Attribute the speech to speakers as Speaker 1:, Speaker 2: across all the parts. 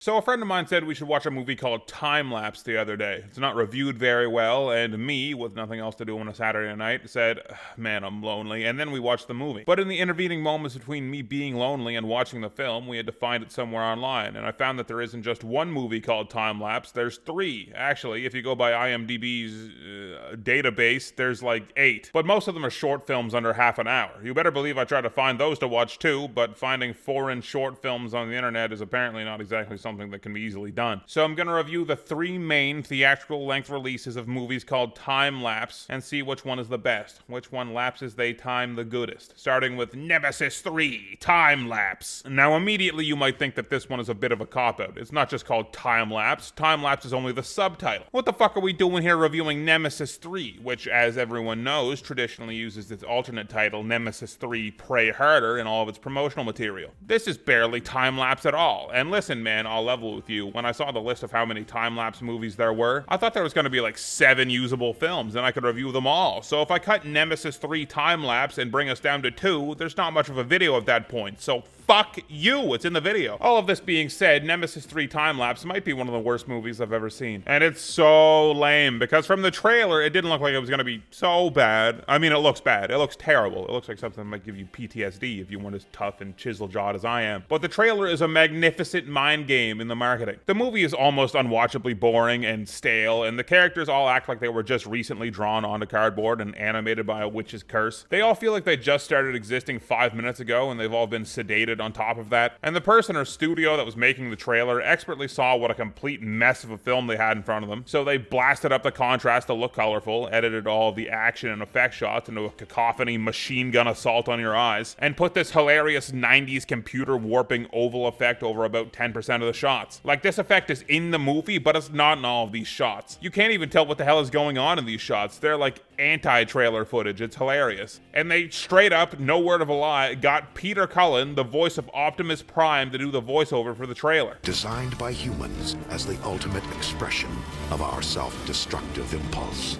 Speaker 1: So a friend of mine said we should watch a movie called Timelapse the other day. It's not reviewed very well, and me, with nothing else to do on a Saturday night, said, man, I'm lonely, and then we watched the movie. But in the intervening moments between me being lonely and watching the film, we had to find it somewhere online, and I found that there isn't just one movie called Timelapse, there's three. Actually, if you go by IMDb's database, there's like 8. But most of them are short films under half an hour. You better believe I tried to find those to watch too, but finding foreign short films on the internet is apparently not exactly something that can be easily done. So I'm going to review the 3 main theatrical length releases of movies called Timelapse and see which one is the best, which one lapses they time the goodest. Starting with Nemesis 3, Timelapse. Now immediately you might think that this one is a bit of a cop-out. It's not just called Timelapse. Timelapse is only the subtitle. What the fuck are we doing here reviewing Nemesis 3, which, as everyone knows, traditionally uses its alternate title, Nemesis 3 Pray Harder, in all of its promotional material. This is barely time-lapse at all. And listen, man, I'll level with you. When I saw the list of how many time-lapse movies there were, I thought there was going to be like 7 usable films, and I could review them all. So if I cut Nemesis 3 time-lapse and bring us down to 2, there's not much of a video at that point. So fuck you, it's in the video. All of this being said, Nemesis 3 Timelapse might be one of the worst movies I've ever seen. And it's so lame, because from the trailer, it didn't look like it was gonna be so bad. I mean, it looks bad. It looks terrible. It looks like something that might give you PTSD if you weren't as tough and chisel-jawed as I am. But the trailer is a magnificent mind game in the marketing. The movie is almost unwatchably boring and stale, and the characters all act like they were just recently drawn onto cardboard and animated by a witch's curse. They all feel like they just started existing 5 minutes ago, and they've all been sedated on top of that. And the person or studio that was making the trailer expertly saw what a complete mess of a film they had in front of them, so they blasted up the contrast to look colorful, edited all of the action and effect shots into a cacophony machine gun assault on your eyes, and put this hilarious 90s computer warping oval effect over about 10% of the shots. Like, this effect is in the movie, but it's not in all of these shots. You can't even tell what the hell is going on in these shots. They're like anti-trailer footage. It's hilarious. And they straight up, no word of a lie, got Peter Cullen, the voice of Optimus Prime, to do the voiceover for the trailer.
Speaker 2: Designed by humans as the ultimate expression of our self-destructive impulse.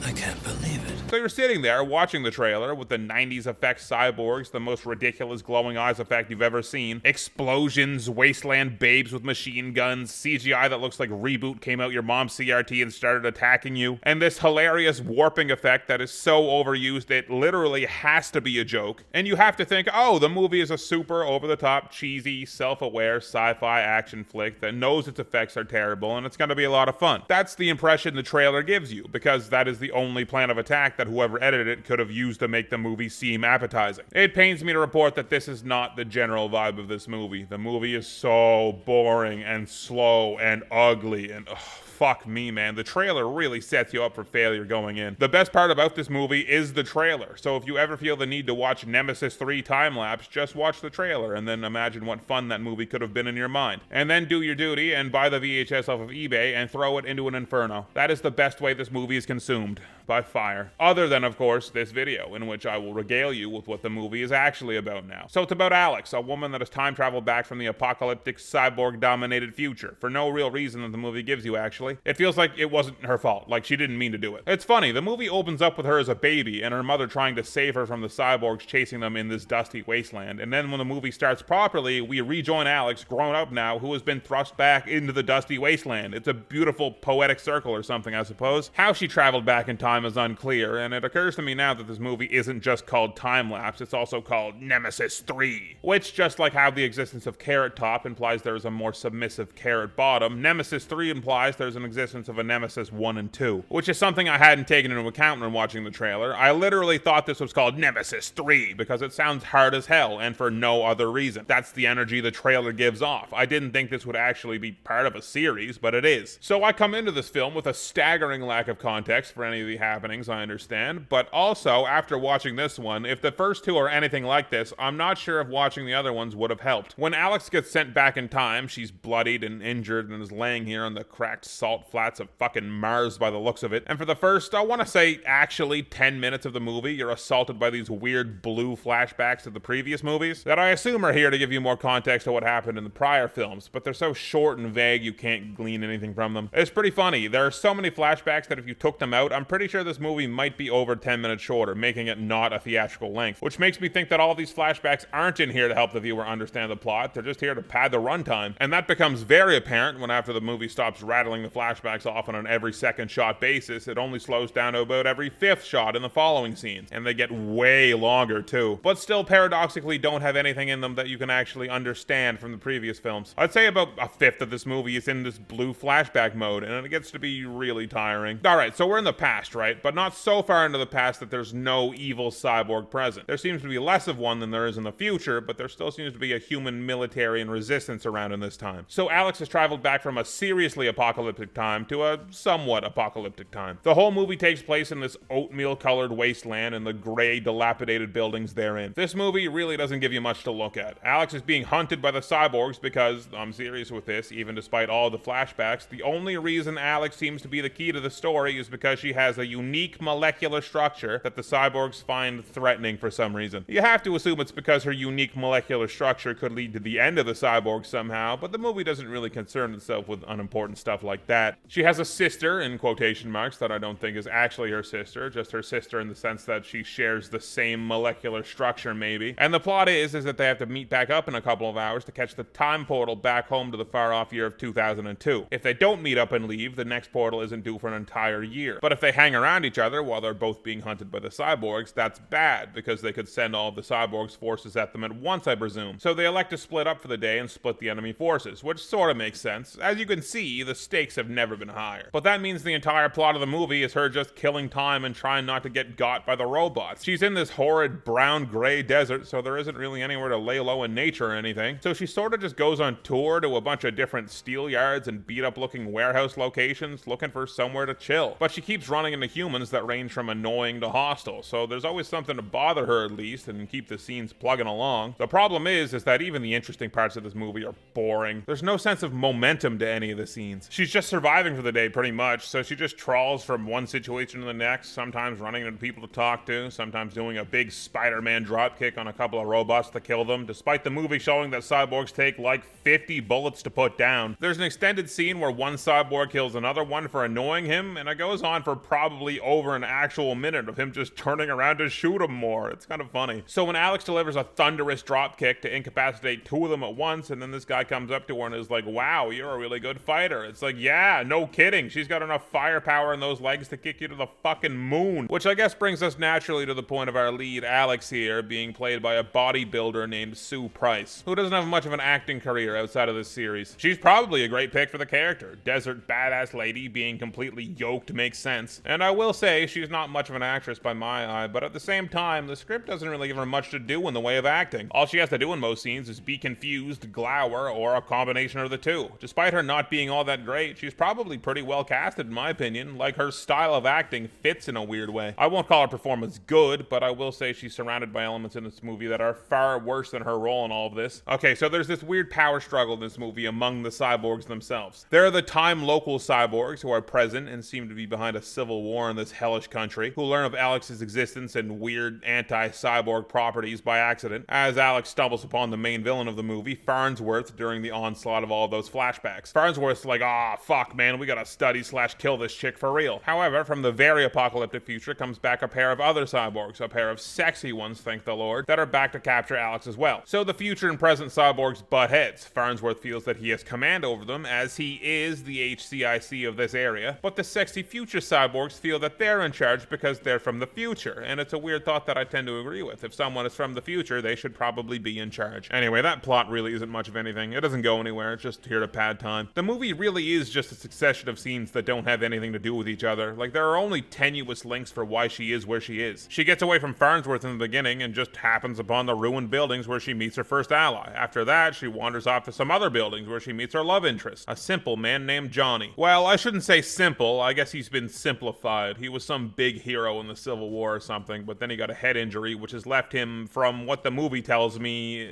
Speaker 3: I can't believe it.
Speaker 1: So you're sitting there watching the trailer with the 90s effects cyborgs, the most ridiculous glowing eyes effect you've ever seen, explosions, wasteland babes with machine guns, CGI that looks like Reboot came out your mom's CRT and started attacking you, and this hilarious warping effect that is so overused it literally has to be a joke. And you have to think, oh, the movie is a super over-the-top, cheesy, self-aware sci-fi action flick that knows its effects are terrible and it's going to be a lot of fun. That's the impression the trailer gives you, because that is the only plan of attack that whoever edited it could have used to make the movie seem appetizing. It pains me to report that this is not the general vibe of this movie. The movie is so boring and slow and ugly and fuck me, man. The trailer really sets you up for failure going in. The best part about this movie is the trailer. So if you ever feel the need to watch Nemesis 3 Timelapse, just watch the trailer and then imagine what fun that movie could have been in your mind. And then do your duty and buy the VHS off of eBay and throw it into an inferno. That is the best way this movie is consumed. By fire. Other than, of course, this video, in which I will regale you with what the movie is actually about now. So it's about Alex, a woman that has time traveled back from the apocalyptic cyborg-dominated future, for no real reason that the movie gives you, actually. It feels like it wasn't her fault, like she didn't mean to do it. It's funny, the movie opens up with her as a baby, and her mother trying to save her from the cyborgs chasing them in this dusty wasteland, and then when the movie starts properly, we rejoin Alex, grown up now, who has been thrust back into the dusty wasteland. It's a beautiful poetic circle or something, I suppose. How she traveled back in time is unclear, and it occurs to me now that this movie isn't just called Timelapse, it's also called Nemesis 3, which, just like how the existence of Carrot Top implies there is a more submissive Carrot Bottom, Nemesis 3 implies there's an existence of a Nemesis 1 and 2, which is something I hadn't taken into account when watching the trailer. I literally thought this was called Nemesis 3 because it sounds hard as hell, and for no other reason. That's the energy the trailer gives off. I didn't think this would actually be part of a series, but it is. So I come into this film with a staggering lack of context for any of the happenings, I understand, but also, after watching this one, if the first 2 are anything like this, I'm not sure if watching the other ones would have helped. When Alex gets sent back in time, she's bloodied and injured and is laying here on the cracked salt salt flats of fucking Mars by the looks of it. And for the first, I want to say actually 10 minutes of the movie, you're assaulted by these weird blue flashbacks to the previous movies that I assume are here to give you more context to what happened in the prior films, but they're so short and vague you can't glean anything from them. It's pretty funny. There are so many flashbacks that if you took them out, I'm pretty sure this movie might be over 10 minutes shorter, making it not a theatrical length, which makes me think that all of these flashbacks aren't in here to help the viewer understand the plot. They're just here to pad the runtime, and that becomes very apparent when after the movie stops rattling the flashbacks off on an every second shot basis, it only slows down to about every fifth shot in the following scenes, and they get way longer too, but still paradoxically don't have anything in them that you can actually understand from the previous films. I'd say about a fifth of this movie is in this blue flashback mode, and it gets to be really tiring. Alright, so we're in the past, right? But not so far into the past that there's no evil cyborg present. There seems to be less of one than there is in the future, but there still seems to be a human military and resistance around in this time. So Alex has traveled back from a seriously apocalyptic time to a somewhat apocalyptic time. The whole movie takes place in this oatmeal-colored wasteland and the gray, dilapidated buildings therein. This movie really doesn't give you much to look at. Alex is being hunted by the cyborgs because, I'm serious with this, even despite all the flashbacks, the only reason Alex seems to be the key to the story is because she has a unique molecular structure that the cyborgs find threatening for some reason. You have to assume it's because her unique molecular structure could lead to the end of the cyborgs somehow, but the movie doesn't really concern itself with unimportant stuff like that. She has a sister, in quotation marks, that I don't think is actually her sister, just her sister in the sense that she shares the same molecular structure maybe. And the plot is that they have to meet back up in a couple of hours to catch the time portal back home to the far off year of 2002. If they don't meet up and leave, the next portal isn't due for an entire year. But if they hang around each other while they're both being hunted by the cyborgs, that's bad, because they could send all of the cyborgs' forces at them at once, I presume. So they elect to split up for the day and split the enemy forces, which sort of makes sense. As you can see, the stakes have never been higher. But that means the entire plot of the movie is her just killing time and trying not to get got by the robots. She's in this horrid brown-gray desert, so there isn't really anywhere to lay low in nature or anything. So she sort of just goes on tour to a bunch of different steel yards and beat-up-looking warehouse locations, looking for somewhere to chill. But she keeps running into humans that range from annoying to hostile, so there's always something to bother her at least and keep the scenes plugging along. The problem is that even the interesting parts of this movie are boring. There's no sense of momentum to any of the scenes. She's just surviving for the day pretty much, so she just trawls from one situation to the next, sometimes running into people to talk to, sometimes doing a big Spider-Man dropkick on a couple of robots to kill them, despite the movie showing that cyborgs take like 50 bullets to put down. There's an extended scene where one cyborg kills another one for annoying him, and it goes on for probably over an actual minute of him just turning around to shoot him more. It's kind of funny. So when Alex delivers a thunderous dropkick to incapacitate two of them at once, and then this guy comes up to her and is like, wow, you're a really good fighter. It's like, yeah, no kidding. She's got enough firepower in those legs to kick you to the fucking moon. Which I guess brings us naturally to the point of our lead, Alex here, being played by a bodybuilder named Sue Price, who doesn't have much of an acting career outside of this series. She's probably a great pick for the character. Desert badass lady being completely yoked makes sense. And I will say, she's not much of an actress by my eye, but at the same time, the script doesn't really give her much to do in the way of acting. All she has to do in most scenes is be confused, glower, or a combination of the two. Despite her not being all that great, she's probably pretty well casted in my opinion. Like, her style of acting fits in a weird way. I won't call her performance good, but I will say she's surrounded by elements in this movie that are far worse than her role in all of this. Okay, so there's this weird power struggle in this movie among the cyborgs themselves. There are the time local cyborgs who are present and seem to be behind a civil war in this hellish country, who learn of Alex's existence and weird anti-cyborg properties by accident, as Alex stumbles upon the main villain of the movie, Farnsworth, during the onslaught of all of those flashbacks. Farnsworth's like, fuck man, we gotta study/kill this chick for real. However, from the very apocalyptic future comes back a pair of other cyborgs, a pair of sexy ones, thank the Lord, that are back to capture Alex as well. So the future and present cyborgs butt heads. Farnsworth feels that he has command over them, as he is the HCIC of this area, but the sexy future cyborgs feel that they're in charge because they're from the future, and it's a weird thought that I tend to agree with. If someone is from the future, they should probably be in charge. Anyway, that plot really isn't much of anything. It doesn't go anywhere, it's just here to pad time. The movie really is just a succession of scenes that don't have anything to do with each other. Like, there are only tenuous links for why she is where she is. She gets away from Farnsworth in the beginning and just happens upon the ruined buildings where she meets her first ally. After that, she wanders off to some other buildings where she meets her love interest, a simple man named Johnny. Well, I shouldn't say simple, I guess he's been simplified. He was some big hero in the Civil War or something, but then he got a head injury, which has left him, from what the movie tells me,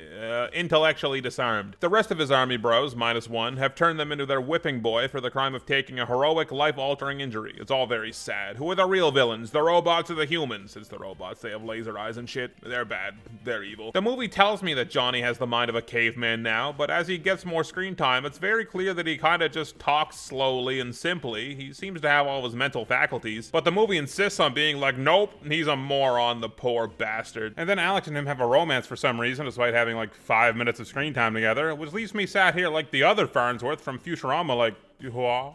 Speaker 1: intellectually disarmed. The rest of his army bros, minus one, have turned them into their whipping boy for the the crime of taking a heroic, life-altering injury. It's all very sad. Who are the real villains? The robots or the humans? It's the robots. They have laser eyes and shit. They're bad. They're evil. The movie tells me that Johnny has the mind of a caveman now, but as he gets more screen time, it's very clear that he kind of just talks slowly and simply. He seems to have all of his mental faculties, but the movie insists on being like, nope, he's a moron, the poor bastard. And then Alex and him have a romance for some reason, despite having like 5 minutes of screen time together, which leaves me sat here like the other Farnsworth from Futurama, like,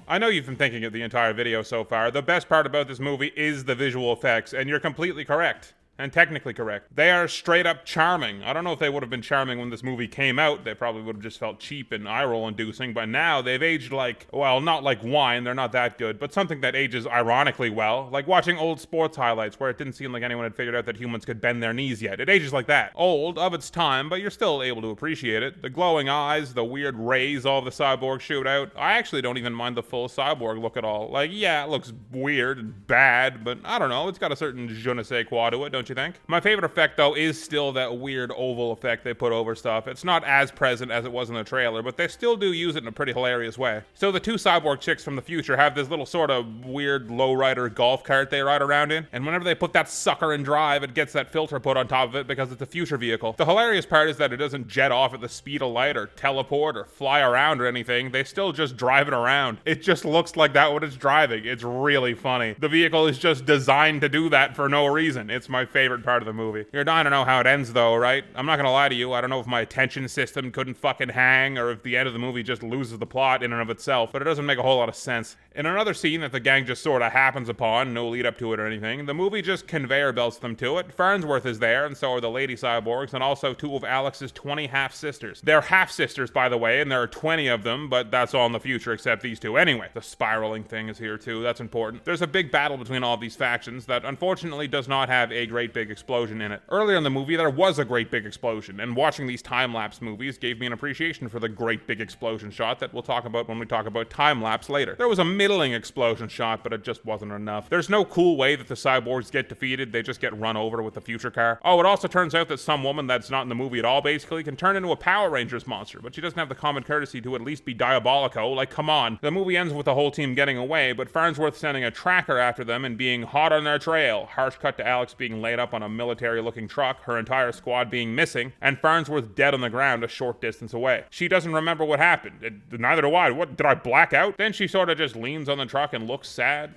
Speaker 1: I know you've been thinking of the entire video so far. The best part about this movie is the visual effects, and you're completely correct. And technically correct. They are straight up charming. I don't know if they would have been charming when this movie came out. They probably would have just felt cheap and eye-roll inducing, but now they've aged like, well, not like wine, they're not that good, but something that ages ironically well. Like watching old sports highlights where it didn't seem like anyone had figured out that humans could bend their knees yet. It ages like that. Old, of its time, but you're still able to appreciate it. The glowing eyes, the weird rays all the cyborgs shoot out. I actually don't even mind the full cyborg look at all. Like, yeah, it looks weird and bad, but I don't know, it's got a certain je ne sais quoi to it, don't you think? My favorite effect, though, is still that weird oval effect they put over stuff. It's not as present as it was in the trailer, but they still do use it in a pretty hilarious way. So the two cyborg chicks from the future have this little sort of weird lowrider golf cart they ride around in, and whenever they put that sucker in drive, it gets that filter put on top of it because it's a future vehicle. The hilarious part is that it doesn't jet off at the speed of light or teleport or fly around or anything. They still just drive it around. It just looks like that when it's driving. It's really funny. The vehicle is just designed to do that for no reason. It's my favorite part of the movie. You're dying to know how it ends though, right? I'm not gonna lie to you, I don't know if my attention system couldn't fucking hang or if the end of the movie just loses the plot in and of itself, but it doesn't make a whole lot of sense. In another scene that the gang just sort of happens upon, no lead up to it or anything, the movie just conveyor belts them to it. Farnsworth is there, and so are the lady cyborgs, and also two of Alex's 20 half-sisters. They're half-sisters, by the way, and there are 20 of them, but that's all in the future except these two. Anyway, the spiraling thing is here too, that's important. There's a big battle between all these factions that unfortunately does not have a great big explosion in it. Earlier in the movie, there was a great big explosion, and watching these time-lapse movies gave me an appreciation for the great big explosion shot that we'll talk about when we talk about time-lapse later. There was a middling explosion shot, but it just wasn't enough. There's no cool way that the cyborgs get defeated, they just get run over with the future car. Oh, it also turns out that some woman that's not in the movie at all, basically, can turn into a Power Rangers monster, but she doesn't have the common courtesy to at least be Diabolico. Like, come on. The movie ends with the whole team getting away, but Farnsworth sending a tracker after them and being hot on their trail. Harsh cut to Alex being laid up on a military-looking truck, her entire squad being missing, and Farnsworth dead on the ground a short distance away. She doesn't remember what happened. Neither do I. What, did I black out? Then she sort of just leans on the truck and looks sad.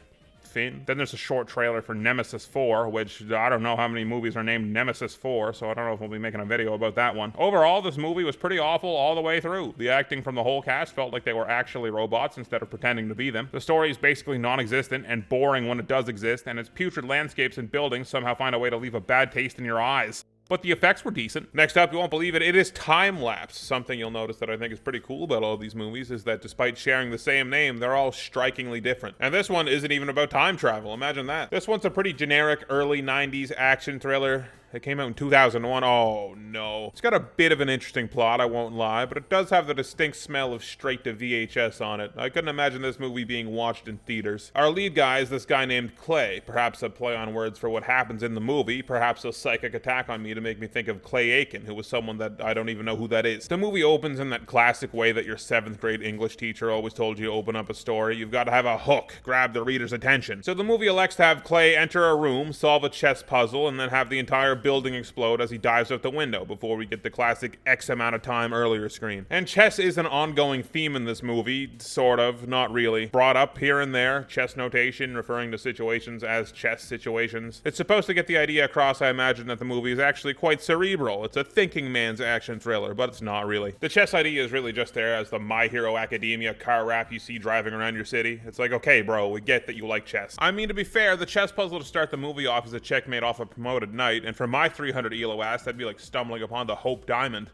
Speaker 1: Then there's a short trailer for Nemesis 4, which I don't know how many movies are named Nemesis 4, so I don't know if we'll be making a video about that one. Overall, this movie was pretty awful all the way through. The acting from the whole cast felt like they were actually robots instead of pretending to be them. The story is basically non-existent and boring when it does exist, and its putrid landscapes and buildings somehow find a way to leave a bad taste in your eyes. But the effects were decent. Next up, you won't believe it, it is Timelapse. Something you'll notice that I think is pretty cool about all of these movies is that despite sharing the same name, they're all strikingly different. And this one isn't even about time travel, imagine that. This one's a pretty generic early 90s action thriller. It came out in 2001. Oh no. It's got a bit of an interesting plot, I won't lie, but it does have the distinct smell of straight to VHS on it. I couldn't imagine this movie being watched in theaters. Our lead guy is this guy named Clay, perhaps a play on words for what happens in the movie, perhaps a psychic attack on me to make me think of Clay Aiken, who was someone that I don't even know who that is. The movie opens in that classic way that your 7th grade English teacher always told you to open up a story. You've got to have a hook, grab the reader's attention. So the movie elects to have Clay enter a room, solve a chess puzzle, and then have the entire building explode as he dives out the window before we get the classic X amount of time earlier screen. And chess is an ongoing theme in this movie, sort of, not really. Brought up here and there, chess notation referring to situations as chess situations. It's supposed to get the idea across, I imagine, that the movie is actually quite cerebral. It's a thinking man's action thriller, but it's not really. The chess idea is really just there as the My Hero Academia car wrap you see driving around your city. It's like, okay bro, we get that you like chess. I mean, to be fair, the chess puzzle to start the movie off is a checkmate off a promoted knight, and for my 300 ELO ass, that'd be like stumbling upon the Hope Diamond.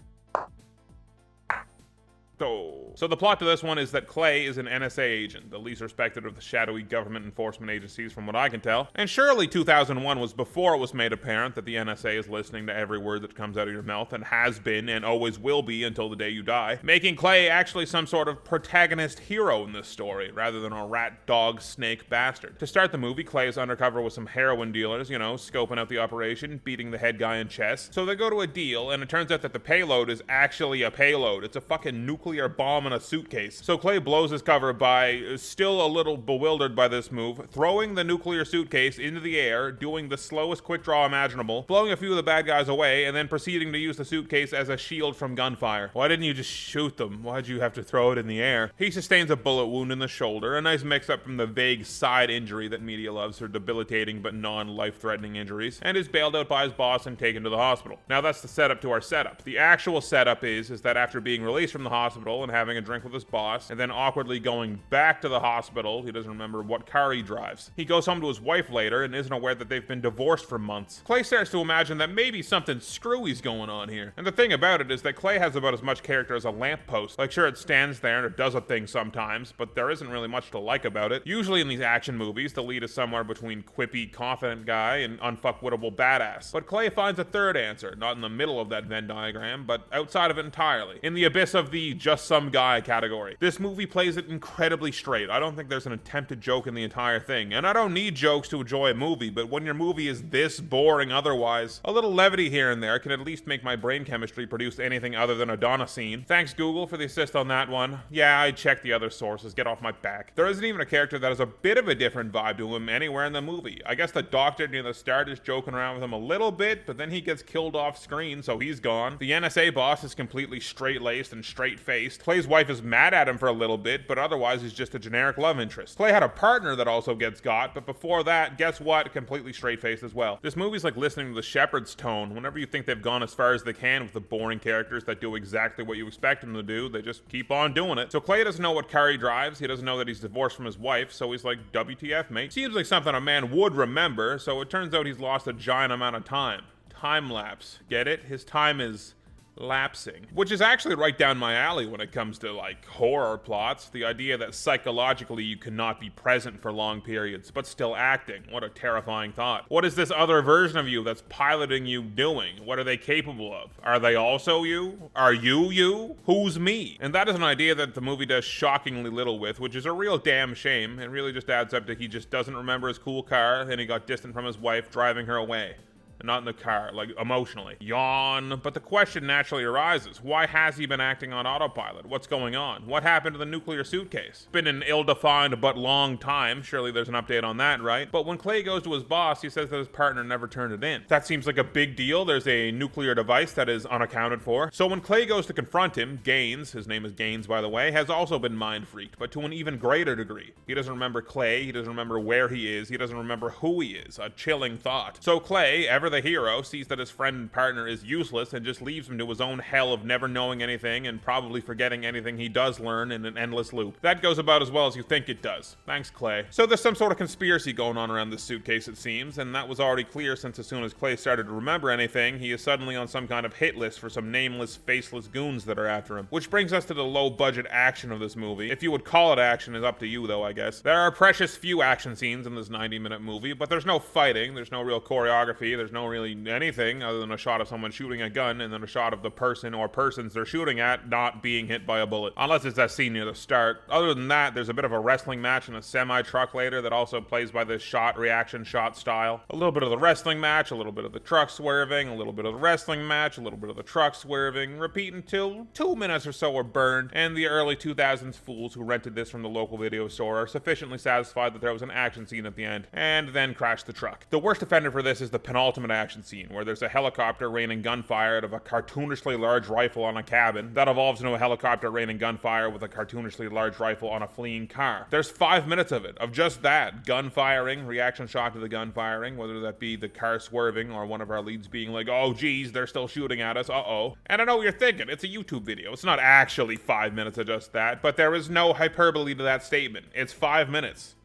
Speaker 1: So the plot to this one is that Clay is an NSA agent, the least respected of the shadowy government enforcement agencies from what I can tell. And surely 2001 was before it was made apparent that the NSA is listening to every word that comes out of your mouth and has been and always will be until the day you die, making Clay actually some sort of protagonist hero in this story rather than a rat, dog, snake bastard. To start the movie, Clay is undercover with some heroin dealers, you know, scoping out the operation, beating the head guy in chess. So they go to a deal and it turns out that the payload is actually a payload. It's a fucking nuclear nuclear bomb in a suitcase. So Clay blows his cover by, still a little bewildered by this move, throwing the nuclear suitcase into the air, doing the slowest quick draw imaginable, blowing a few of the bad guys away, and then proceeding to use the suitcase as a shield from gunfire. Why didn't you just shoot them? Why'd you have to throw it in the air? He sustains a bullet wound in the shoulder, a nice mix-up from the vague side injury that media loves for debilitating but non-life-threatening injuries, and is bailed out by his boss and taken to the hospital. Now that's the setup to our setup. The actual setup is that after being released from the hospital and having a drink with his boss, and then awkwardly going back to the hospital, he doesn't remember what car he drives. He goes home to his wife later and isn't aware that they've been divorced for months. Clay starts to imagine that maybe something screwy's going on here. And the thing about it is that Clay has about as much character as a lamppost. Like, sure, it stands there and it does a thing sometimes, but there isn't really much to like about it. Usually in these action movies, the lead is somewhere between quippy, confident guy and unfuckwittable badass. But Clay finds a third answer, not in the middle of that Venn diagram, but outside of it entirely, in the abyss of the just some guy category. This movie plays it incredibly straight. I don't think there's an attempted joke in the entire thing, and I don't need jokes to enjoy a movie, but when your movie is this boring otherwise, a little levity here and there can at least make my brain chemistry produce anything other than adenosine. Thanks Google for the assist on that one. Yeah, I checked the other sources, get off my back. There isn't even a character that has a bit of a different vibe to him anywhere in the movie. I guess the doctor near the start is joking around with him a little bit, but then he gets killed off screen, so he's gone. The NSA boss is completely straight-laced and straight-faced. Clay's wife is mad at him for a little bit, but otherwise he's just a generic love interest. Clay had a partner that also gets got, but before that, guess what? Completely straight-faced as well. This movie's like listening to the Shepherd's tone. Whenever you think they've gone as far as they can with the boring characters that do exactly what you expect them to do, they just keep on doing it. So Clay doesn't know what car he drives, he doesn't know that he's divorced from his wife, so he's like, WTF, mate? Seems like something a man would remember, so it turns out he's lost a giant amount of time. Time lapse. Get it? His time is lapsing, which is actually right down my alley when it comes to like horror plots. The idea that psychologically you cannot be present for long periods but still acting. What a terrifying thought. What is this other version of you that's piloting you doing? What are they capable of? Are they also you? Are you? Who's me? And that is an idea that the movie does shockingly little with, which is a real damn shame. It really just adds up to he just doesn't remember his cool car, and he got distant from his wife driving her away. Not in the car, like emotionally. Yawn. But the question naturally arises, why has he been acting on autopilot? What's going on? What happened to the nuclear suitcase? It's been an ill-defined but long time. Surely there's an update on that, right? But when Clay goes to his boss, he says that his partner never turned it in. That seems like a big deal. There's a nuclear device that is unaccounted for. So when Clay goes to confront him, Gaines, his name is Gaines by the way, has also been mind-freaked, but to an even greater degree. He doesn't remember Clay, he doesn't remember where he is, he doesn't remember who he is. A chilling thought. So Clay, ever the hero, sees that his friend and partner is useless and just leaves him to his own hell of never knowing anything and probably forgetting anything he does learn in an endless loop. That goes about as well as you think it does. Thanks, Clay. So there's some sort of conspiracy going on around this suitcase, it seems, and that was already clear since as soon as Clay started to remember anything, he is suddenly on some kind of hit list for some nameless, faceless goons that are after him. Which brings us to the low-budget action of this movie. If you would call it action is up to you, though, I guess. There are precious few action scenes in this 90-minute movie, but there's no fighting, there's no real choreography, there's no really anything other than a shot of someone shooting a gun and then a shot of the person or persons they're shooting at not being hit by a bullet. Unless it's that scene near the start. Other than that, there's a bit of a wrestling match in a semi-truck later that also plays by this shot, reaction shot style. A little bit of the wrestling match, a little bit of the truck swerving, a little bit of the wrestling match, a little bit of the truck swerving, repeat until 2 minutes or so are burned, and the early 2000s fools who rented this from the local video store are sufficiently satisfied that there was an action scene at the end, and then crash the truck. The worst offender for this is the penultimate action scene, where there's a helicopter raining gunfire out of a cartoonishly large rifle on a cabin that evolves into a helicopter raining gunfire with a cartoonishly large rifle on a fleeing car. There's 5 minutes of it, of just that. Gun firing, reaction shot to the gun firing, whether that be the car swerving or one of our leads being like, oh geez, they're still shooting at us, uh-oh. And I know what you're thinking, it's a YouTube video. It's not actually 5 minutes of just that, but there is no hyperbole to that statement. It's 5 minutes.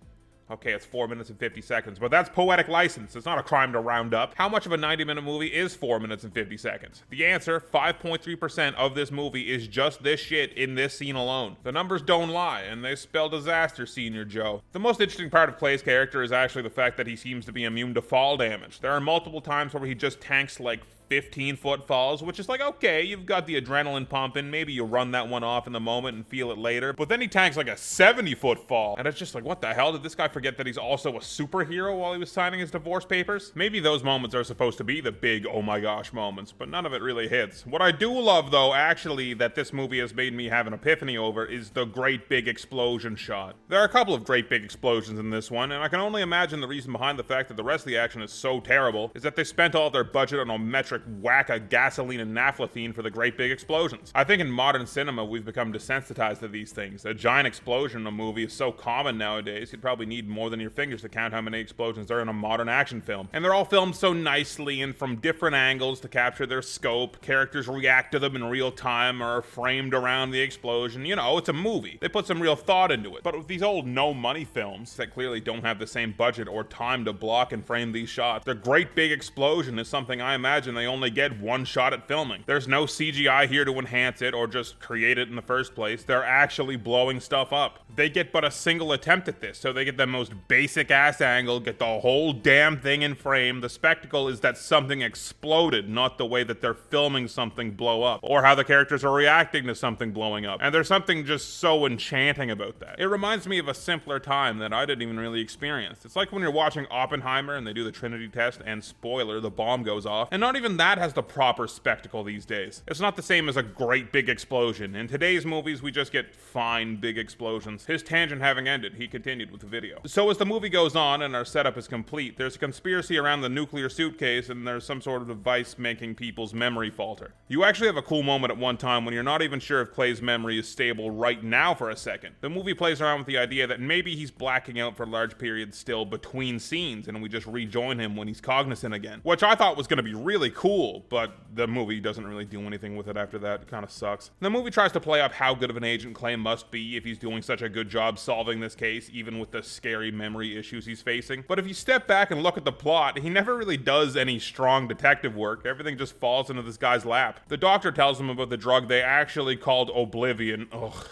Speaker 1: Okay, it's 4 minutes and 50 seconds, but that's poetic license. It's not a crime to round up. How much of a 90-minute movie is 4 minutes and 50 seconds? The answer, 5.3% of this movie is just this shit in this scene alone. The numbers don't lie, and they spell disaster, Senior Joe. The most interesting part of Clay's character is actually the fact that he seems to be immune to fall damage. There are multiple times where he just tanks like 15-foot falls, which is like, okay, you've got the adrenaline pumping, maybe you run that one off in the moment and feel it later, but then he tanks like a 70-foot fall, and it's just like, what the hell? Did this guy forget that he's also a superhero while he was signing his divorce papers? Maybe those moments are supposed to be the big oh my gosh moments, but none of it really hits. What I do love, though, actually, that this movie has made me have an epiphany over is the great big explosion shot. There are a couple of great big explosions in this one, and I can only imagine the reason behind the fact that the rest of the action is so terrible is that they spent all their budget on a metric whack of gasoline and naphthalene for the great big explosions. I think in modern cinema we've become desensitized to these things. A giant explosion in a movie is so common nowadays, you'd probably need more than your fingers to count how many explosions there are in a modern action film. And they're all filmed so nicely and from different angles to capture their scope. Characters react to them in real time or are framed around the explosion. You know, it's a movie. They put some real thought into it. But with these old no-money films that clearly don't have the same budget or time to block and frame these shots, the great big explosion is something I imagine they only get one shot at filming. There's no CGI here to enhance it or just create it in the first place. They're actually blowing stuff up. They get but a single attempt at this, so they get the most basic ass angle, get the whole damn thing in frame. The spectacle is that something exploded, not the way that they're filming something blow up, or how the characters are reacting to something blowing up. And there's something just so enchanting about that. It reminds me of a simpler time that I didn't even really experience. It's like when you're watching Oppenheimer and they do the Trinity test and spoiler, the bomb goes off, and not even that has the proper spectacle these days. It's not the same as a great big explosion. In today's movies, we just get fine big explosions. His tangent having ended, he continued with the video. So as the movie goes on and our setup is complete, there's a conspiracy around the nuclear suitcase and there's some sort of device making people's memory falter. You actually have a cool moment at one time when you're not even sure if Clay's memory is stable right now for a second. The movie plays around with the idea that maybe he's blacking out for large periods still between scenes and we just rejoin him when he's cognizant again, which I thought was going to be really cool, but the movie doesn't really do anything with it after that. It kind of sucks. The movie tries to play up how good of an agent Clay must be if he's doing such a good job solving this case, even with the scary memory issues he's facing. But if you step back and look at the plot, he never really does any strong detective work. Everything just falls into this guy's lap. The doctor tells him about the drug they actually called Oblivion,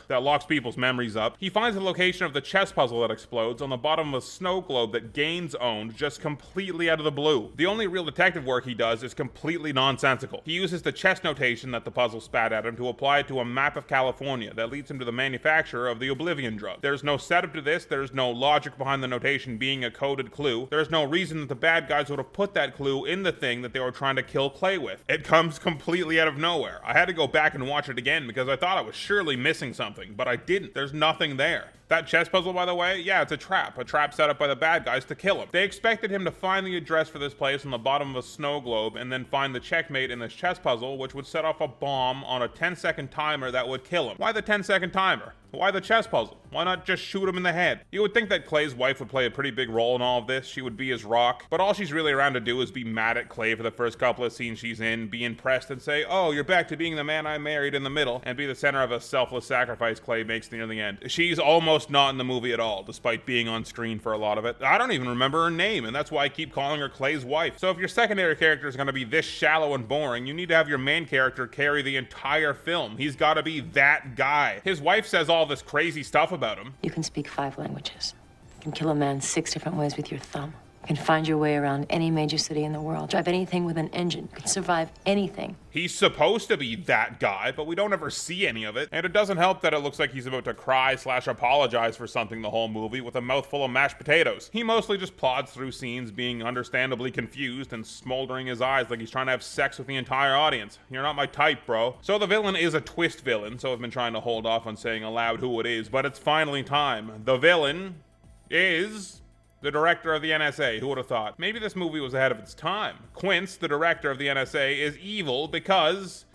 Speaker 1: that locks people's memories up. He finds the location of the chess puzzle that explodes on the bottom of a snow globe that Gaines owned just completely out of the blue. The only real detective work he does is completely nonsensical. He uses the chess notation that the puzzle spat at him to apply it to a map of California that leads him to the manufacturer of the Oblivion drug. There's no setup to this, there's no logic behind the notation being a coded clue. There's no reason that the bad guys would have put that clue in the thing that they were trying to kill Clay with. It comes completely out of nowhere. I had to go back and watch it again because I thought I was surely missing something, but I didn't. There's nothing there. That chess puzzle, by the way, yeah, it's a trap set up by the bad guys to kill him. They expected him to find the address for this place on the bottom of a snow globe and then find the checkmate in this chess puzzle, which would set off a bomb on a 10-second timer that would kill him. Why the 10-second timer? Why the chess puzzle? Why not just shoot him in the head? You would think that Clay's wife would play a pretty big role in all of this. She would be his rock. But all she's really around to do is be mad at Clay for the first couple of scenes she's in, be impressed and say, oh, you're back to being the man I married in the middle, and be the center of a selfless sacrifice Clay makes near the end. She's almost not in the movie at all, despite being on screen for a lot of it. I don't even remember her name, and that's why I keep calling her Clay's wife. So if your secondary character is going to be this shallow and boring, you need to have your main character carry the entire film. He's got to be that guy. His wife says all this crazy stuff about him.
Speaker 4: You can speak 5 languages. You can kill a man 6 different ways with your thumb. You can find your way around any major city in the world. Drive anything with an engine. You can survive anything.
Speaker 1: He's supposed to be that guy, but we don't ever see any of it. And it doesn't help that it looks like he's about to cry/apologize for something the whole movie with a mouthful of mashed potatoes. He mostly just plods through scenes being understandably confused and smoldering his eyes like he's trying to have sex with the entire audience. You're not my type, bro. So the villain is a twist villain, so I've been trying to hold off on saying aloud who it is, but it's finally time. The villain is the director of the NSA. Who would have thought? Maybe this movie was ahead of its time. Quince, the director of the NSA, is evil because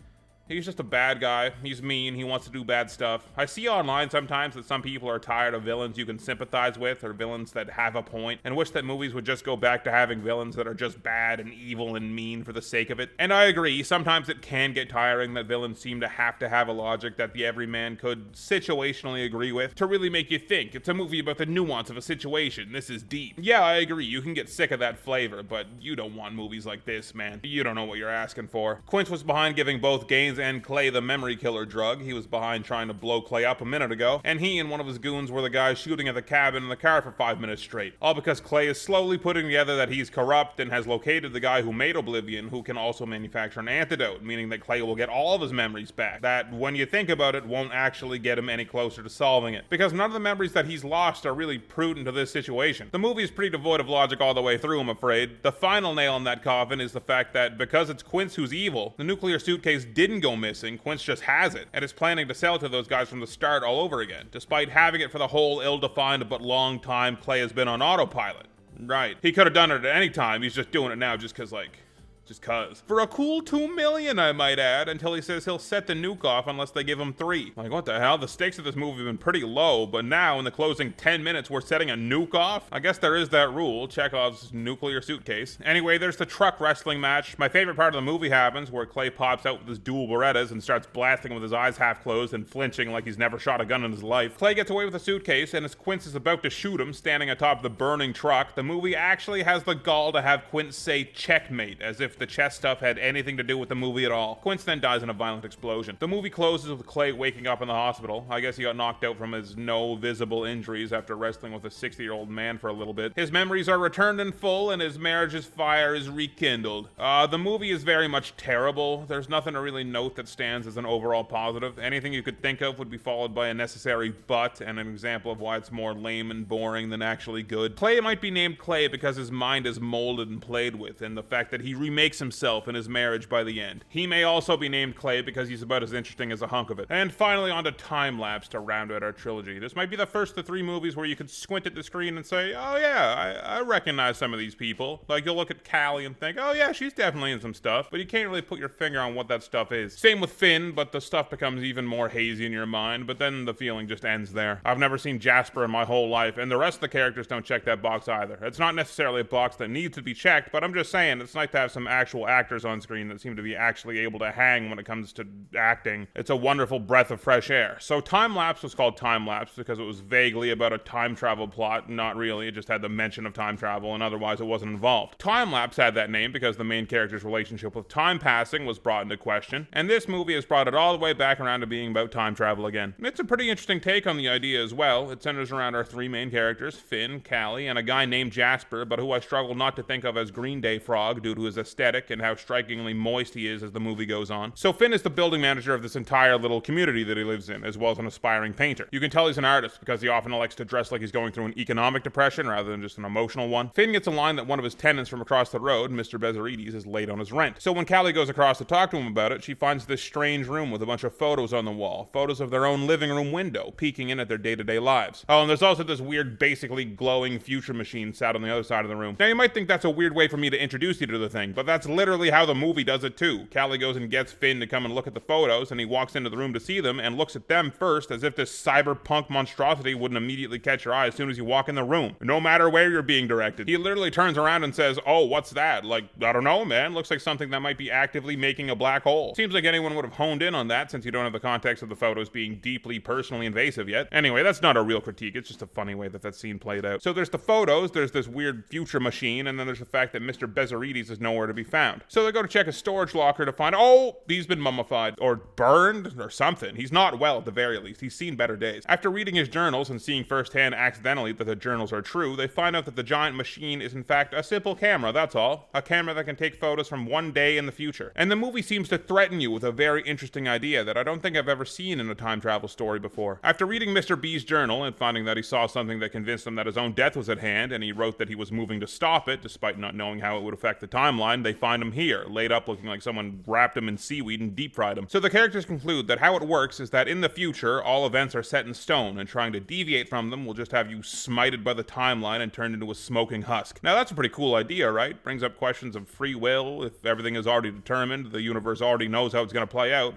Speaker 1: he's just a bad guy. He's mean. He wants to do bad stuff. I see online sometimes that some people are tired of villains you can sympathize with or villains that have a point and wish that movies would just go back to having villains that are just bad and evil and mean for the sake of it. And I agree. Sometimes it can get tiring that villains seem to have a logic that the everyman could situationally agree with to really make you think. It's a movie about the nuance of a situation. This is deep. Yeah, I agree. You can get sick of that flavor, but you don't want movies like this, man. You don't know what you're asking for. Quince was behind giving both Gaines hands and Clay the memory killer drug. He was behind trying to blow Clay up a minute ago, and he and one of his goons were the guys shooting at the cabin in the car for 5 minutes straight. All because Clay is slowly putting together that he's corrupt and has located the guy who made Oblivion, who can also manufacture an antidote, meaning that Clay will get all of his memories back. That, when you think about it, won't actually get him any closer to solving it, because none of the memories that he's lost are really prudent to this situation. The movie is pretty devoid of logic all the way through, I'm afraid. The final nail in that coffin is the fact that because it's Quince who's evil, the nuclear suitcase didn't go missing, Quince just has it, and is planning to sell it to those guys from the start all over again, despite having it for the whole ill-defined but long time Clay has been on autopilot. Right. He could have done it at any time, he's just doing it now just cause. For a cool $2 million, I might add, until he says he'll set the nuke off unless they give him 3. Like, what the hell? The stakes of this movie have been pretty low, but now in the closing 10 minutes we're setting a nuke off? I guess there is that rule, Chekhov's nuclear suitcase. Anyway, there's the truck wrestling match. My favorite part of the movie happens, where Clay pops out with his dual Berettas and starts blasting with his eyes half closed and flinching like he's never shot a gun in his life. Clay gets away with the suitcase, and as Quince is about to shoot him, standing atop the burning truck, the movie actually has the gall to have Quince say checkmate, as if the chess stuff had anything to do with the movie at all. Quince then dies in a violent explosion. The movie closes with Clay waking up in the hospital. I guess he got knocked out from his no visible injuries after wrestling with a 60-year-old man for a little bit. His memories are returned in full, and his marriage's fire is rekindled. The movie is very much terrible. There's nothing to really note that stands as an overall positive. Anything you could think of would be followed by a necessary but, and an example of why it's more lame and boring than actually good. Clay might be named Clay because his mind is molded and played with, and the fact that he remakes himself in his marriage by the end. He may also be named Clay because he's about as interesting as a hunk of it. And finally, on to Timelapse to round out our trilogy. This might be the first of the 3 movies where you could squint at the screen and say, oh yeah, I recognize some of these people. Like, you'll look at Callie and think, oh yeah, she's definitely in some stuff, but you can't really put your finger on what that stuff is. Same with Finn, but the stuff becomes even more hazy in your mind, but then the feeling just ends there. I've never seen Jasper in my whole life, and the rest of the characters don't check that box either. It's not necessarily a box that needs to be checked, but I'm just saying, it's nice to have some actual actors on screen that seem to be actually able to hang when it comes to acting. It's a wonderful breath of fresh air. So Timelapse was called Timelapse because it was vaguely about a time travel plot. Not really, it just had the mention of time travel, and otherwise it wasn't involved. Timelapse had that name because the main character's relationship with time passing was brought into question, and this movie has brought it all the way back around to being about time travel again. It's a pretty interesting take on the idea as well. It centers around our 3 main characters, Finn, Callie, and a guy named Jasper, but who I struggle not to think of as Green Day Frog due to his aesthetic and how strikingly moist he is as the movie goes on. So Finn is the building manager of this entire little community that he lives in, as well as an aspiring painter. You can tell he's an artist because he often likes to dress like he's going through an economic depression rather than just an emotional one. Finn gets a line that one of his tenants from across the road, Mr. Bezarides, is late on his rent. So when Callie goes across to talk to him about it, she finds this strange room with a bunch of photos on the wall, photos of their own living room window, peeking in at their day-to-day lives. Oh, and there's also this weird, basically glowing future machine sat on the other side of the room. Now you might think that's a weird way for me to introduce you to the thing, but that's literally how the movie does it too. Callie goes and gets Finn to come and look at the photos, and he walks into the room to see them and looks at them first as if this cyberpunk monstrosity wouldn't immediately catch your eye as soon as you walk in the room, no matter where you're being directed. He literally turns around and says, oh, what's that? Like, I don't know, man. Looks like something that might be actively making a black hole. Seems like anyone would have honed in on that since you don't have the context of the photos being deeply personally invasive yet. Anyway, that's not a real critique. It's just a funny way that scene played out. So there's the photos, there's this weird future machine, and then there's the fact that Mr. Bezarides is nowhere to be found. So they go to check a storage locker to find, oh, he's been mummified or burned or something. He's not well at the very least. He's seen better days. After reading his journals and seeing firsthand accidentally that the journals are true, they find out that the giant machine is in fact a simple camera, that's all. A camera that can take photos from one day in the future. And the movie seems to threaten you with a very interesting idea that I don't think I've ever seen in a time travel story before. After reading Mr. B's journal and finding that he saw something that convinced him that his own death was at hand, and he wrote that he was moving to stop it, despite not knowing how it would affect the timeline, they find him here, laid up looking like someone wrapped him in seaweed and deep fried him. So the characters conclude that how it works is that in the future, all events are set in stone, and trying to deviate from them will just have you smited by the timeline and turned into a smoking husk. Now that's a pretty cool idea, right? Brings up questions of free will. If everything is already determined, the universe already knows how it's going to play out.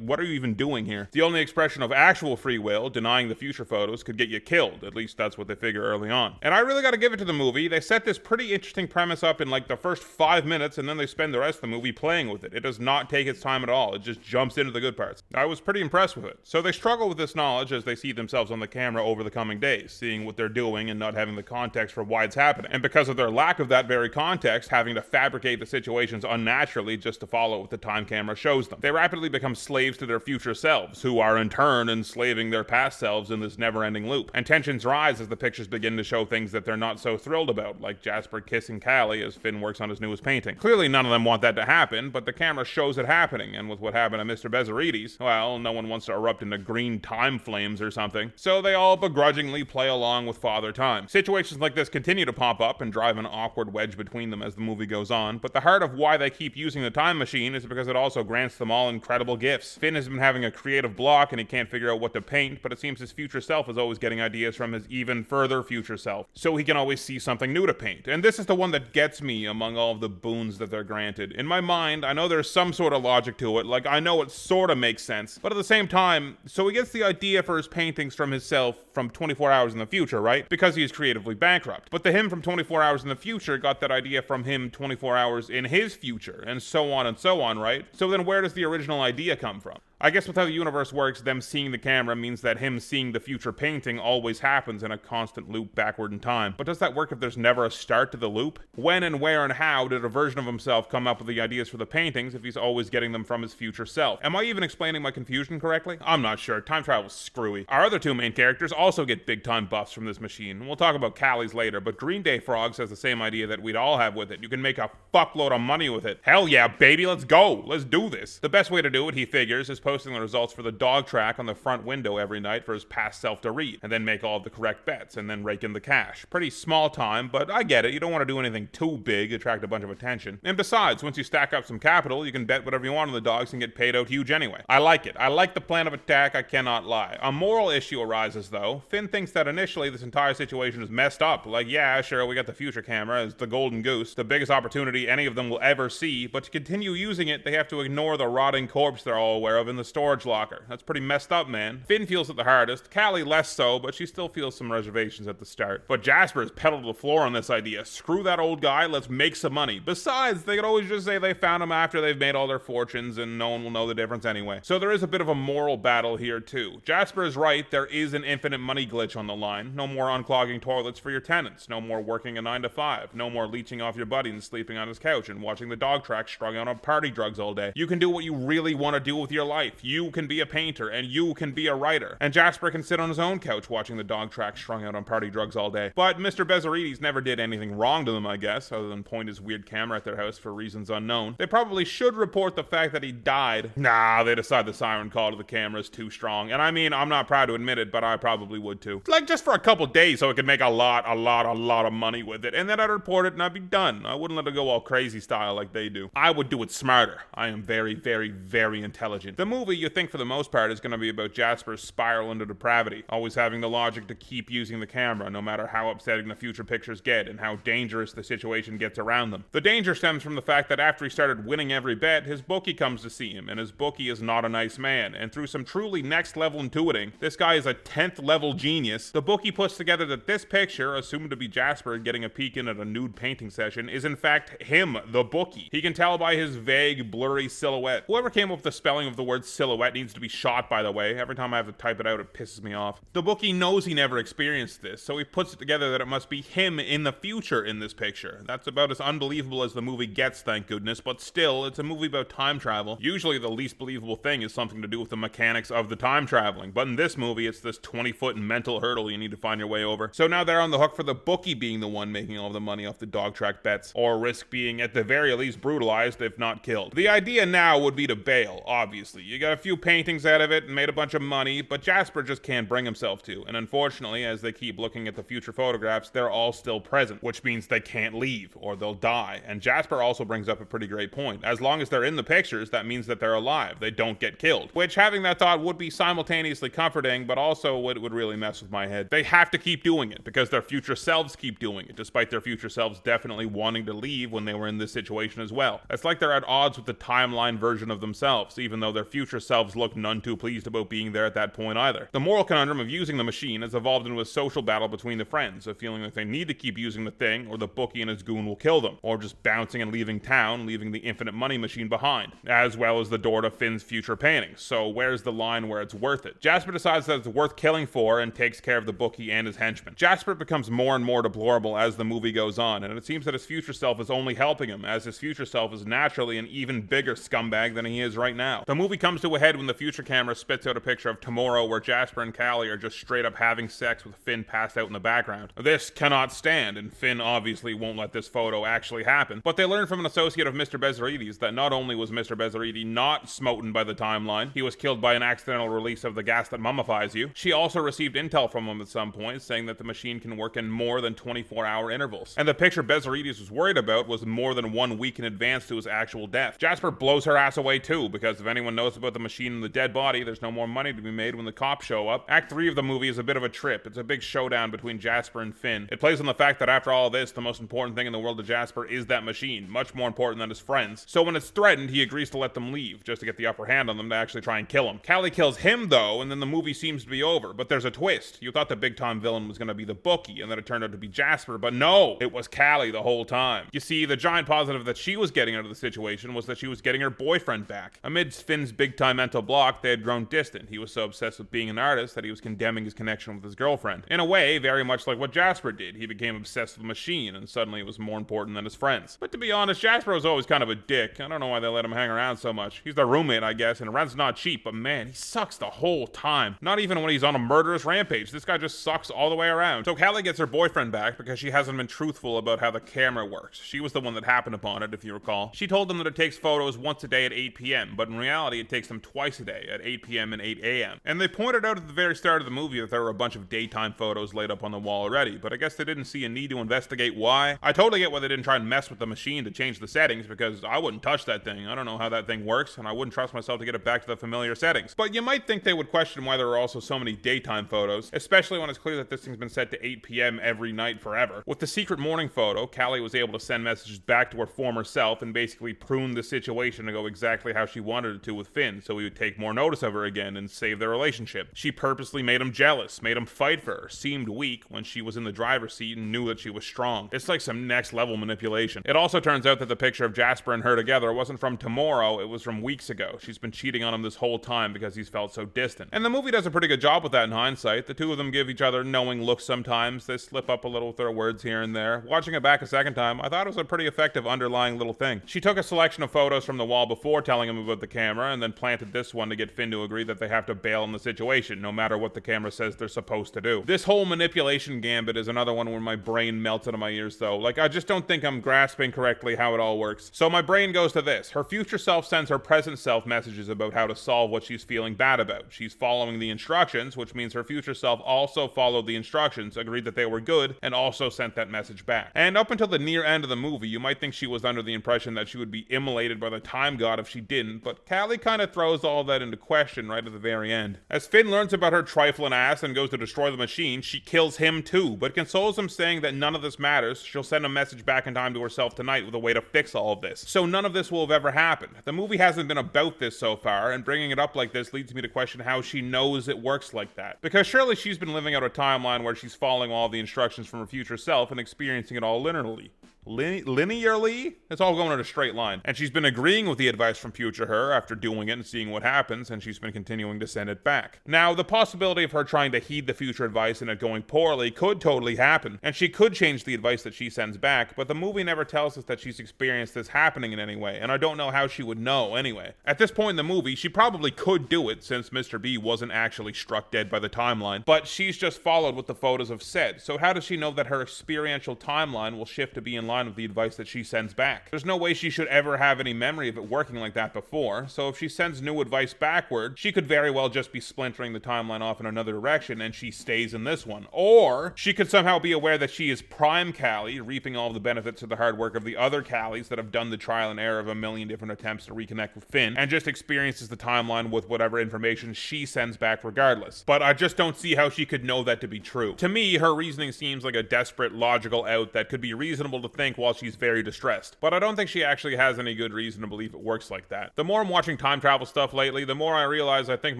Speaker 1: What are you even doing here? The only expression of actual free will, denying the future photos, could get you killed. At least that's what they figure early on. And I really got to give it to the movie. They set this pretty interesting premise up in like the first 5 5 minutes, and then they spend the rest of the movie playing with it. It does not take its time at all. It just jumps into the good parts. I was pretty impressed with it. So they struggle with this knowledge as they see themselves on the camera over the coming days, seeing what they're doing and not having the context for why it's happening. And because of their lack of that very context, having to fabricate the situations unnaturally just to follow what the time camera shows them. They rapidly become slaves to their future selves, who are in turn enslaving their past selves in this never-ending loop. And tensions rise as the pictures begin to show things that they're not so thrilled about, like Jasper kissing Callie as Finn works on his newest painting. Clearly none of them want that to happen, but the camera shows it happening, and with what happened to Mr. Bezarides, well, no one wants to erupt into green time flames or something. So they all begrudgingly play along with Father Time. Situations like this continue to pop up and drive an awkward wedge between them as the movie goes on, but the heart of why they keep using the time machine is because it also grants them all incredible gifts. Finn has been having a creative block and he can't figure out what to paint, but it seems his future self is always getting ideas from his even further future self, so he can always see something new to paint. And this is the one that gets me among all of the boons that they're granted. In my mind, I know there's some sort of logic to it, like I know it sort of makes sense, but at the same time, so he gets the idea for his paintings from himself from 24 hours in the future, right? Because he is creatively bankrupt. But the him from 24 hours in the future got that idea from him 24 hours in his future, and so on, right? So then where does the original idea come from? I guess with how the universe works, them seeing the camera means that him seeing the future painting always happens in a constant loop backward in time. But does that work if there's never a start to the loop? When and where and how did a version of himself come up with the ideas for the paintings if he's always getting them from his future self? Am I even explaining my confusion correctly? I'm not sure. Time travel's screwy. Our other two main characters also get big time buffs from this machine. We'll talk about Callie's later, but Green Day Frogs has the same idea that we'd all have with it. You can make a fuckload of money with it. Hell yeah, baby, let's go. Let's do this. The best way to do it, he figures, is posting the results for the dog track on the front window every night for his past self to read, and then make all of the correct bets, and then rake in the cash. Pretty small time, but I get it. You don't want to do anything too big, attract a bunch of attention. And besides, once you stack up some capital, you can bet whatever you want on the dogs and get paid out huge anyway. I like it. I like the plan of attack, I cannot lie. A moral issue arises though. Finn thinks that initially this entire situation is messed up. Like, yeah, sure, we got the future camera as the golden goose, the biggest opportunity any of them will ever see, but to continue using it, they have to ignore the rotting corpse they're all aware of in the storage locker. That's pretty messed up, man. Finn feels it the hardest, Callie less so, but she still feels some reservations at the start. But Jasper is pedal to the floor on this idea. Screw that old guy, let's make some money. Besides, they could always just say they found him after they've made all their fortunes and no one will know the difference anyway. So there is a bit of a moral battle here too. Jasper is right, there is an infinite money glitch on the line. No more unclogging toilets for your tenants. No more working a 9 to 5. No more leeching off your buddy and sleeping on his couch and watching the dog track strung out on party drugs all day. You can do what you really want to do with your life. You can be a painter and you can be a writer. And Jasper can sit on his own couch watching the dog track strung out on party drugs all day. But Mr. Bezarides never did anything wrong to them, I guess, other than point his weird camera at their house for reasons unknown. They probably should report the fact that he died. Nah, they decide the siren call to the camera is too strong. And I mean, I'm not proud to admit it, but I probably would too. Like just for a couple days so it could make a lot of money with it. And then I'd report it and I'd be done. I wouldn't let it go all crazy style like they do. I would do it smarter. I am very, very, very intelligent. The movie, you think for the most part, is going to be about Jasper's spiral into depravity, always having the logic to keep using the camera, no matter how upsetting the future pictures get and how dangerous the situation gets around them. The danger stems from the fact that after he started winning every bet, his bookie comes to see him, and his bookie is not a nice man, and through some truly next level intuiting, this guy is a 10th level genius, the bookie puts together that this picture, assumed to be Jasper getting a peek in at a nude painting session, is in fact him, the bookie. He can tell by his vague, blurry silhouette. Whoever came up with the spelling of the word silhouette needs to be shot, by the way. Every time I have to type it out, it pisses me off. The bookie knows he never experienced this, so he puts it together that it must be him in the future in this picture. That's about as unbelievable as the movie gets, thank goodness, but still, it's a movie about time travel. Usually the least believable thing is something to do with the mechanics of the time traveling, but in this movie, it's this 20-foot mental hurdle you need to find your way over. So now they're on the hook for the bookie being the one making all the money off the dog track bets, or risk being at the very least brutalized, if not killed. The idea now would be to bail, obviously. You got a few paintings out of it and made a bunch of money, but Jasper just can't bring himself to, and unfortunately, as they keep looking at the future photographs, they're all still present, which means they can't leave, or they'll die. And Jasper also brings up a pretty great point. As long as they're in the pictures, that means that they're alive. They don't get killed. Which, having that thought would be simultaneously comforting, but also would really mess with my head. They have to keep doing it, because their future selves keep doing it, despite their future selves definitely wanting to leave when they were in this situation as well. It's like they're at odds with the timeline version of themselves, even though their future future selves look none too pleased about being there at that point either. The moral conundrum of using the machine has evolved into a social battle between the friends, of feeling like they need to keep using the thing, or the bookie and his goon will kill them, or just bouncing and leaving town, leaving the infinite money machine behind, as well as the door to Finn's future paintings. So where's the line where it's worth it? Jasper decides that it's worth killing for and takes care of the bookie and his henchmen. Jasper becomes more and more deplorable as the movie goes on, and it seems that his future self is only helping him, as his future self is naturally an even bigger scumbag than he is right now. The movie comes to a head when the future camera spits out a picture of tomorrow where Jasper and Callie are just straight up having sex with Finn passed out in the background. This cannot stand, and Finn obviously won't let this photo actually happen, but they learn from an associate of Mr. Bezarides that not only was Mr. Bezarides not smoten by the timeline, he was killed by an accidental release of the gas that mummifies you. She also received intel from him at some point saying that the machine can work in more than 24-hour intervals, and the picture Bezarides was worried about was more than 1 week in advance to his actual death. Jasper blows her ass away too, because if anyone knows about the machine and the dead body, there's no more money to be made when the cops show up. Act 3 of the movie is a bit of a trip. It's a big showdown between Jasper and Finn. It plays on the fact that after all this, the most important thing in the world to Jasper is that machine, much more important than his friends. So when it's threatened, he agrees to let them leave, just to get the upper hand on them to actually try and kill him. Callie kills him though, and then the movie seems to be over, but there's a twist. You thought the big time villain was going to be the bookie, and then it turned out to be Jasper, but no, it was Callie the whole time. You see, the giant positive that she was getting out of the situation was that she was getting her boyfriend back. Amidst Finn's big time mental block, they had grown distant. He was so obsessed with being an artist that he was condemning his connection with his girlfriend. In a way, very much like what Jasper did. He became obsessed with the machine, and suddenly it was more important than his friends. But to be honest, Jasper was always kind of a dick. I don't know why they let him hang around so much. He's their roommate, I guess, and rent's not cheap, but man, he sucks the whole time. Not even when he's on a murderous rampage. This guy just sucks all the way around. So Callie gets her boyfriend back because she hasn't been truthful about how the camera works. She was the one that happened upon it, if you recall. She told them that it takes photos once a day at 8 p.m., but in reality it takes them twice a day at 8 p.m. and 8 a.m. And they pointed out at the very start of the movie that there were a bunch of daytime photos laid up on the wall already, but I guess they didn't see a need to investigate why. I totally get why they didn't try and mess with the machine to change the settings, because I wouldn't touch that thing. I don't know how that thing works, and I wouldn't trust myself to get it back to the familiar settings. But you might think they would question why there are also so many daytime photos, especially when it's clear that this thing's been set to 8 p.m. every night forever. With the secret morning photo, Callie was able to send messages back to her former self and basically prune the situation to go exactly how she wanted it to with Finn, so he would take more notice of her again and save their relationship. She purposely made him jealous, made him fight for her, seemed weak when she was in the driver's seat and knew that she was strong. It's like some next level manipulation. It also turns out that the picture of Jasper and her together wasn't from tomorrow, it was from weeks ago. She's been cheating on him this whole time because he's felt so distant. And the movie does a pretty good job with that in hindsight. The two of them give each other knowing looks sometimes. They slip up a little with their words here and there. Watching it back a second time, I thought it was a pretty effective underlying little thing. She took a selection of photos from the wall before telling him about the camera, and then planted this one to get Finn to agree that they have to bail on the situation, no matter what the camera says they're supposed to do. This whole manipulation gambit is another one where my brain melts out of my ears though. Like, I just don't think I'm grasping correctly how it all works. So my brain goes to this. Her future self sends her present self messages about how to solve what she's feeling bad about. She's following the instructions, which means her future self also followed the instructions, agreed that they were good, and also sent that message back. And up until the near end of the movie, you might think she was under the impression that she would be immolated by the time god if she didn't, but Callie kind of throws all that into question right at the very end. As Finn learns about her trifling ass and goes to destroy the machine, she kills him too, but consoles him saying that none of this matters. She'll send a message back in time to herself tonight with a way to fix all of this. So none of this will have ever happened. The movie hasn't been about this so far, and bringing it up like this leads me to question how she knows it works like that. Because surely she's been living out a timeline where she's following all the instructions from her future self and experiencing it all linearly. Linearly? It's all going in a straight line. And she's been agreeing with the advice from future her after doing it and seeing what happens, and she's been continuing to send it back. Now, the possibility of her trying to heed the future advice and it going poorly could totally happen, and she could change the advice that she sends back, but the movie never tells us that she's experienced this happening in any way, and I don't know how she would know anyway. At this point in the movie, she probably could do it since Mr. B wasn't actually struck dead by the timeline, but she's just followed what the photos have said, so how does she know that her experiential timeline will shift to be in line with the advice that she sends back? There's no way she should ever have any memory of it working like that before, so if she sends new advice backward, she could very well just be splintering the timeline off in another direction and she stays in this one. Or she could somehow be aware that she is prime Callie, reaping all the benefits of the hard work of the other Callies that have done the trial and error of a million different attempts to reconnect with Finn, and just experiences the timeline with whatever information she sends back regardless. But I just don't see how she could know that to be true. To me, her reasoning seems like a desperate, logical out that could be reasonable to think while she's very distressed. But I don't think she actually has any good reason to believe it works like that. The more I'm watching time travel stuff lately, the more I realize I think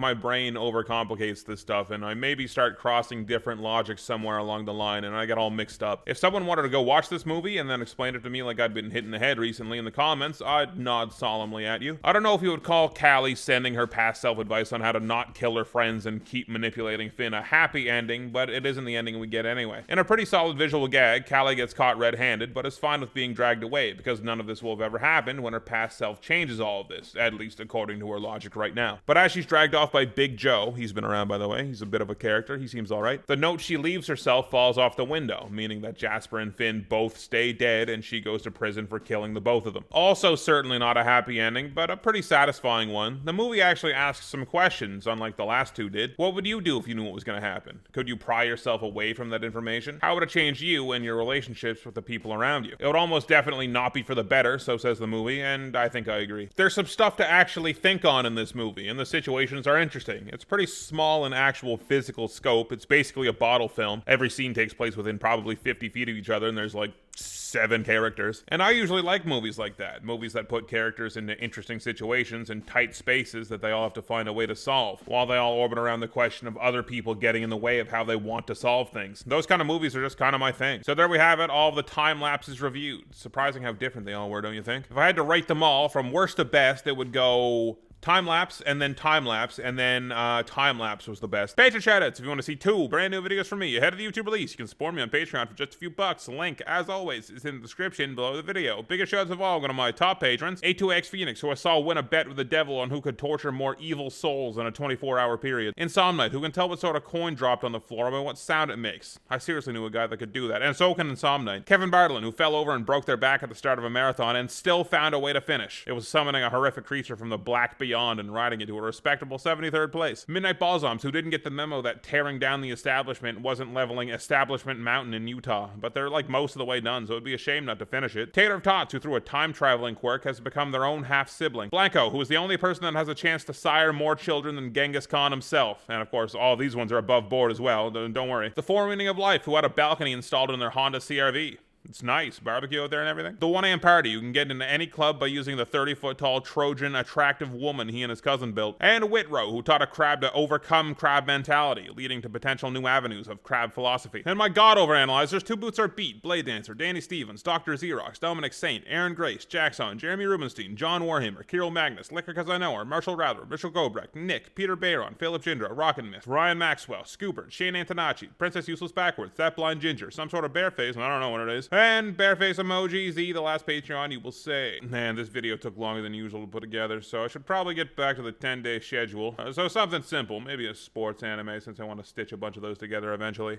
Speaker 1: my brain overcomplicates this stuff, and I maybe start crossing different logics somewhere along the line, and I get all mixed up. If someone wanted to go watch this movie and then explain it to me like I'd been hit in the head recently in the comments, I'd nod solemnly at you. I don't know if you would call Callie sending her past self advice on how to not kill her friends and keep manipulating Finn a happy ending, but it isn't the ending we get anyway. In a pretty solid visual gag, Callie gets caught red-handed, but is fine with being dragged away because none of this will have ever happened when her past self changes all of this, at least according to her logic right now. But as she's dragged off by Big Joe, he's been around by the way, he's a bit of a character, he seems alright, the note she leaves herself falls off the window, meaning that Jasper and Finn both stay dead and she goes to prison for killing the both of them. Also certainly not a happy ending, but a pretty satisfying one. The movie actually asks some questions, unlike the last two did. What would you do if you knew what was going to happen? Could you pry yourself away from that information? How would it change you and your relationships with the people around you? It would almost definitely not be for the better, so says the movie, and I think I agree. There's some stuff to actually think on in this movie, and the situations are interesting. It's pretty small in actual physical scope. It's basically a bottle film. Every scene takes place within probably 50 feet of each other, and there's like 7 characters. And I usually like movies like that. Movies that put characters into interesting situations in tight spaces that they all have to find a way to solve, while they all orbit around the question of other people getting in the way of how they want to solve things. Those kind of movies are just kind of my thing. So there we have it, all of the time lapses reviewed. Surprising how different they all were, don't you think? If I had to rate them all from worst to best, it would go Timelapse, and then Timelapse, and then Timelapse was the best. Patreon shoutouts, if you want to see 2 brand new videos from me ahead of the YouTube release, you can support me on Patreon for just a few bucks. The link, as always, is in the description below the video. Biggest shoutouts of all, one of my top patrons, A2X Phoenix, who I saw win a bet with the devil on who could torture more evil souls in a 24-hour period. Insomnite, who can tell what sort of coin dropped on the floor by what sound it makes. I seriously knew a guy that could do that, and so can Insomnite. Kevin Bartlett, who fell over and broke their back at the start of a marathon and still found a way to finish. It was summoning a horrific creature from the black beyond and riding it to a respectable 73rd place. Midnight Balsams, who didn't get the memo that tearing down the establishment wasn't leveling Establishment Mountain in Utah, but they're like most of the way done, so it'd be a shame not to finish it. Tater of Tots, who through a time-traveling quirk has become their own half-sibling. Blanco, who is the only person that has a chance to sire more children than Genghis Khan himself, and of course all these ones are above board as well, don't worry. The Four Meaning of Life, who had a balcony installed in their Honda CR-V. It's nice. Barbecue out there and everything. The 1 AM Party, you can get into any club by using the 30-foot tall Trojan attractive woman he and his cousin built. And Whitrow, who taught a crab to overcome crab mentality, leading to potential new avenues of crab philosophy. And my god, Overanalyzers, 2 Boots Are Beat, Blade Dancer, Danny Stevens, Dr. Xerox, Dominic Saint, Aaron Grace, Jackson, Jeremy Rubenstein, John Warhammer, Kirill Magnus, Liquor Cause I Know Her, Marshall Rather, Mitchell Gobrecht, Nick, Peter Bayron, Philip Jindra, Rocket Myth, Ryan Maxwell, Scoobert, Shane Antonacci, Princess Useless Backwards, That Blind Ginger, some sort of Bareface, I don't know what it is, and Bareface emoji, Z, the last Patreon, you will say. Man, this video took longer than usual to put together, so I should probably get back to the 10-day schedule. So something simple, maybe a sports anime, since I want to stitch a bunch of those together eventually.